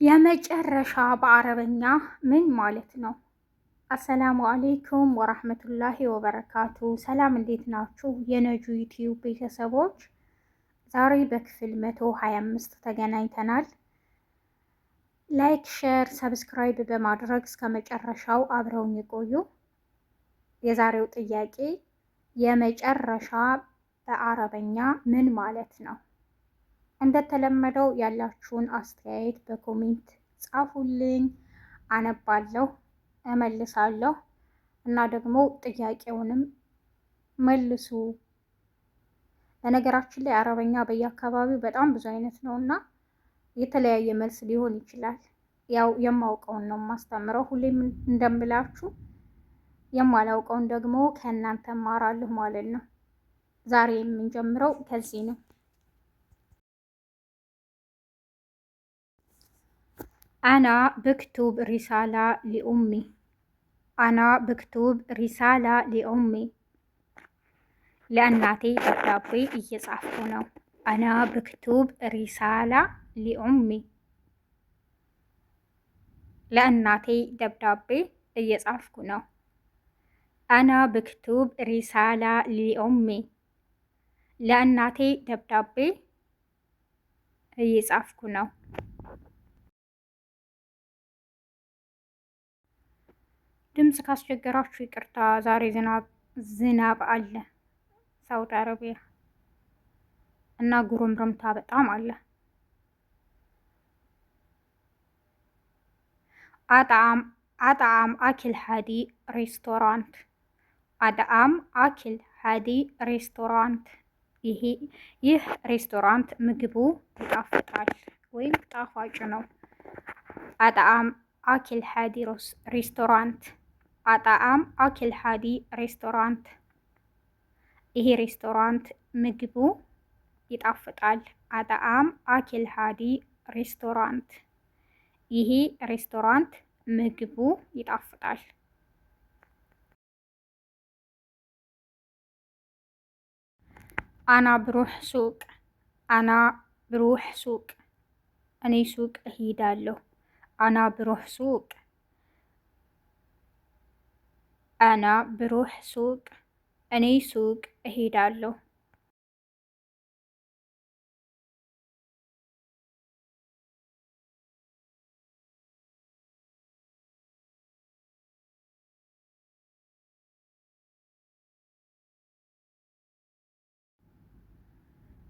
የመጨረሻ በአረበኛ ምን ማለት ነው? አሰላሙ አሌይኩም ወራህመቱላሂ ወበረካቱ። ሰላም እንዴት ናችሁ? የነጁ ዩቲዩብ ቤተሰቦች ዛሬ በክፍል 125 ተገናኝተናል። ላይክ፣ ሼር፣ ሰብስክራይብ በማድረግ እስከ መጨረሻው አብረውን ይቆዩ። የዛሬው ጥያቄ የመጨረሻ በአረበኛ ምን ማለት ነው? እንደተለመደው ያላችሁን አስተያየት በኮሜንት ጻፉልኝ፣ አነባለሁ፣ እመልሳለሁ እና ደግሞ ጥያቄውንም መልሱ። በነገራችን ላይ አረበኛ በየአካባቢው በጣም ብዙ አይነት ነው እና የተለያየ መልስ ሊሆን ይችላል። ያው የማውቀውን ነው የማስተምረው። ሁሌም እንደምላችሁ የማላውቀውን ደግሞ ከእናንተ እማራለሁ ማለት ነው። ዛሬ የምንጀምረው ከዚህ ነው። አና ብክቱብ ሪሳላ ሊኡሚ። አና ብክቱብ ሪሳላ ሊኡሚ። ለእናቴ ደብዳቤ እየጻፍኩ ነው። አና ብክቱብ ሪሳላ ሊኡሚ። ለእናቴ ደብዳቤ እየጻፍኩ ነው። አና ብክቱብ ሪሳላ ሊኡሚ። ለእናቴ ደብዳቤ እየጻፍኩ ነው። ድምፅ ካስቸገራችሁ ይቅርታ። ዛሬ ዝናብ አለ ሳውዲ አረቢያ እና ጉርምርምታ በጣም አለ። አጣዕም አኪል ሀዲ ሬስቶራንት። አጣዕም አኪል ሀዲ ሬስቶራንት። ይህ ሬስቶራንት ምግቡ ይጣፍጣል ወይም ጣፋጭ ነው። አጣዕም አኪል ሀዲ ሬስቶራንት። አጣዕም አኪል ሀዲ ሬስቶራንት። ይሄ ሬስቶራንት ምግቡ ይጣፍጣል። አጣዕም አኪል ሀዲ ሬስቶራንት። ይሄ ሬስቶራንት ምግቡ ይጣፍጣል። አና ብሩህ ሱቅ። አና ብሩህ ሱቅ። እኔ ሱቅ እሄዳለሁ። አና ብሩህ ሱቅ። አና ብሩህ ሱቅ። እኔ ሱቅ እሄዳለሁ።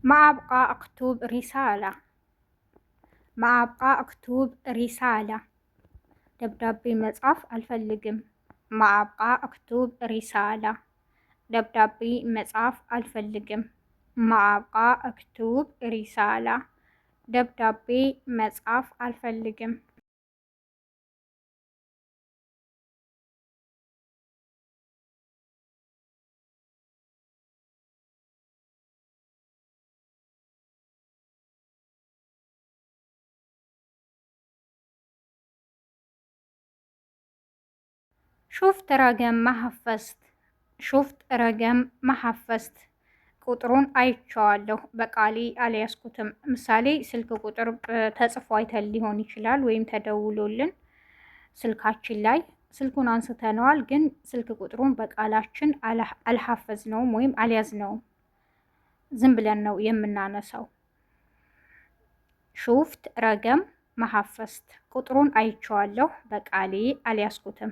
ማአብቃ አክቱብ ሪሳላ። ማአብቃ አክቱብ ሪሳላ። ደብዳቤ መጻፍ አልፈልግም። ማአብቃ አክቱብ ሪሳላ። ደብዳቤ መጻፍ አልፈልግም። ማአብቃ አክቱብ ሪሳላ። ደብዳቤ መጻፍ አልፈልግም። ሹፍት ረገም መሐፈስት። ሹፍት ረገም መሐፈስት። ቁጥሩን አይቼዋለሁ በቃሌ አልያዝኩትም። ምሳሌ ስልክ ቁጥር ተጽፎ አይተን ሊሆን ይችላል፣ ወይም ተደውሎልን ስልካችን ላይ ስልኩን አንስተነዋል፣ ግን ስልክ ቁጥሩን በቃላችን አልሐፈዝነውም ወይም አልያዝነውም። ዝም ብለን ነው የምናነሳው። ሹፍት ረገም መሐፈስት። ቁጥሩን አይቼዋለሁ በቃሌ አልያዝኩትም።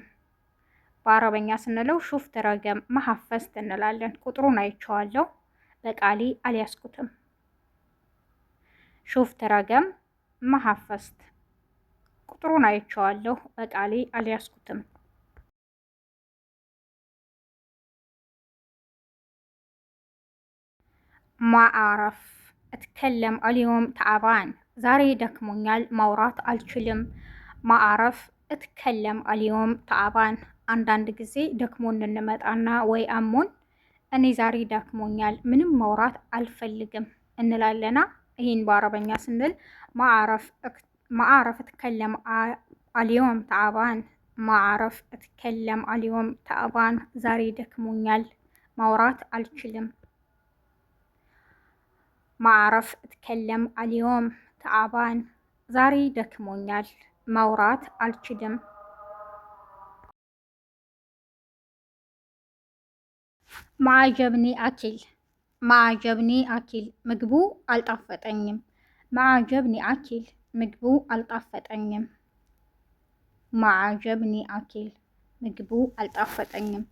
በአረበኛ ስንለው ሹፍት ረገም መሐፈስት እንላለን። ቁጥሩን አይቼዋለሁ በቃሌ አልያዝኩትም። ሹፍት ረገም መሐፈስት። ቁጥሩን አይቼዋለሁ በቃሌ አልያዝኩትም። ማአረፍ። እትከለም አልዮም ተዓባን። ዛሬ ደክሞኛል ማውራት አልችልም። ማአረፍ እትከለም አልዮም ተዓባን። አንዳንድ ጊዜ ደክሞን እንመጣና ወይ አሞን እኔ ዛሬ ደክሞኛል ምንም ማውራት አልፈልግም እንላለና ይህን በአረበኛ ስንል ማዕረፍ እትከለም አልዮም ተዓባን። ማዕረፍ እትከለም አልዮም ተዓባን። ዛሬ ደክሞኛል ማውራት አልችልም። ማዕረፍ እትከለም አልዮም ተዓባን። ዛሬ ደክሞኛል፣ ማውራት አልችልም። ማዕጀብኒ አኪል ማዕጀብኒ አኪል ምግቡ አልጣፈጠኝም። ማዕጀብኒ አኪል ምግቡ አልጣፈጠኝም። ማዕጀብኒ አኪል ምግቡ አልጣፈጠኝም።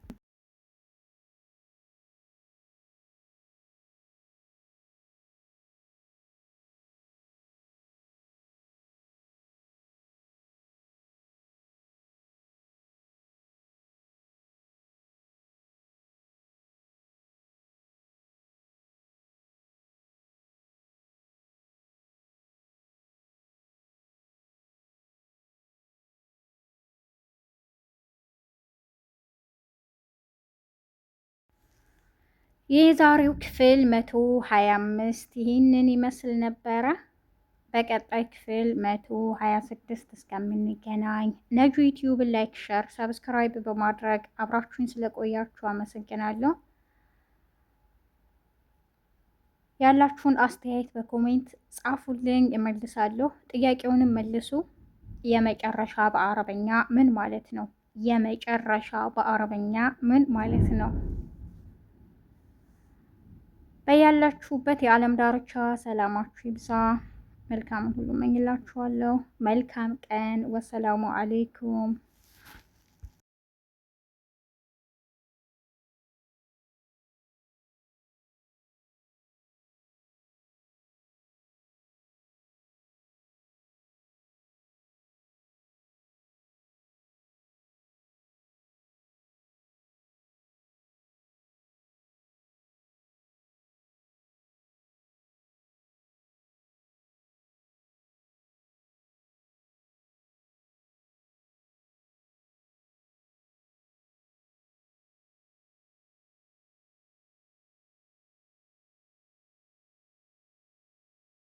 የዛሬው ክፍል 125 ይህንን ይመስል ነበረ። በቀጣይ ክፍል 126 እስከምንገናኝ ነጁ ዩቲዩብን ላይክ፣ ሸር፣ ሰብስክራይብ በማድረግ አብራችሁኝ ስለቆያችሁ አመሰግናለሁ። ያላችሁን አስተያየት በኮሜንት ጻፉልኝ፣ እመልሳለሁ። ጥያቄውንም መልሱ። የመጨረሻ በአረበኛ ምን ማለት ነው? የመጨረሻ በአረበኛ ምን ማለት ነው? በያላችሁበት የዓለም ዳርቻ ሰላማችሁ ይብዛ። መልካም ሁሉ እመኝላችኋለሁ። መልካም ቀን። ወሰላሙ አሌይኩም